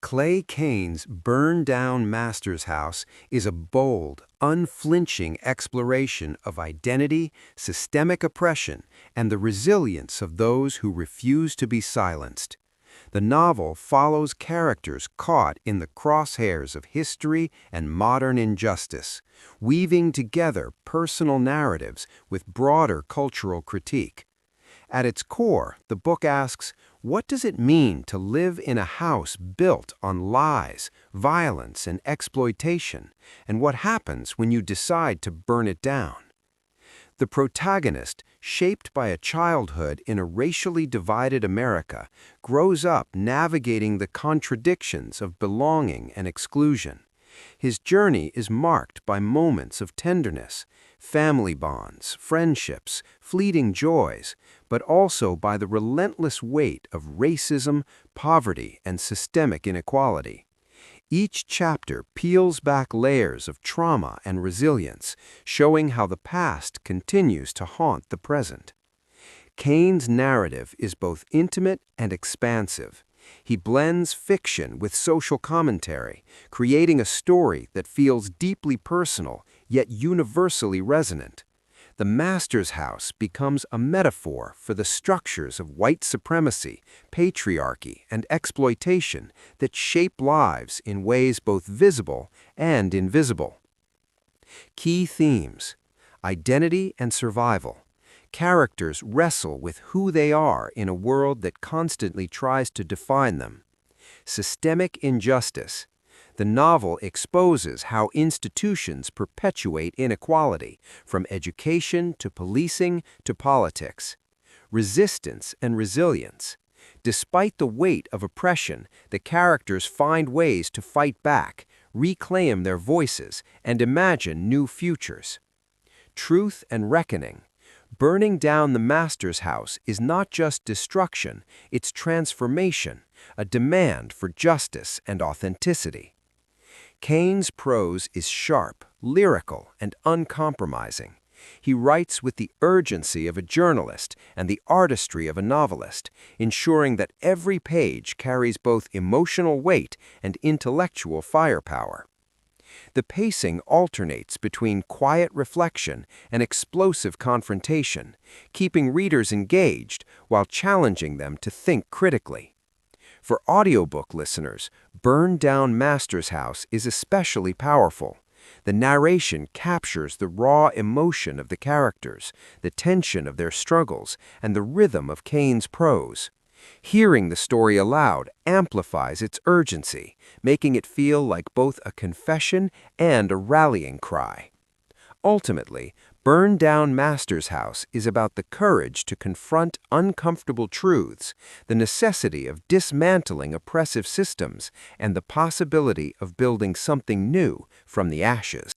Clay Cain's Burn Down Master's House is a bold, unflinching exploration of identity, systemic oppression, and the resilience of those who refuse to be silenced. The novel follows characters caught in the crosshairs of history and modern injustice, weaving together personal narratives with broader cultural critique. At its core, the book asks, what does it mean to live in a house built on lies, violence, and exploitation, and what happens when you decide to burn it down? The protagonist, shaped by a childhood in a racially divided America, grows up navigating the contradictions of belonging and exclusion. His journey is marked by moments of tenderness, family bonds, friendships, fleeting joys, but also by the relentless weight of racism, poverty, and systemic inequality. Each chapter peels back layers of trauma and resilience, showing how the past continues to haunt the present. Cain's narrative is both intimate and expansive. He blends fiction with social commentary, creating a story that feels deeply personal, yet universally resonant. The Master's House becomes a metaphor for the structures of white supremacy, patriarchy, and exploitation that shape lives in ways both visible and invisible. Key themes: identity and survival. Characters wrestle with who they are in a world that constantly tries to define them. Systemic injustice. The novel exposes how institutions perpetuate inequality, from education to policing to politics. Resistance and resilience. Despite the weight of oppression, the characters find ways to fight back, reclaim their voices, and imagine new futures. Truth and reckoning. Burning down the Master's House is not just destruction, it's transformation, a demand for justice and authenticity. Cain's prose is sharp, lyrical, and uncompromising. He writes with the urgency of a journalist and the artistry of a novelist, ensuring that every page carries both emotional weight and intellectual firepower. The pacing alternates between quiet reflection and explosive confrontation, keeping readers engaged while challenging them to think critically. For audiobook listeners, Burn Down Master's House is especially powerful. The narration captures the raw emotion of the characters, the tension of their struggles, and the rhythm of Cain's prose. Hearing the story aloud amplifies its urgency, making it feel like both a confession and a rallying cry. Ultimately, Burn Down Master's House is about the courage to confront uncomfortable truths, the necessity of dismantling oppressive systems, and the possibility of building something new from the ashes.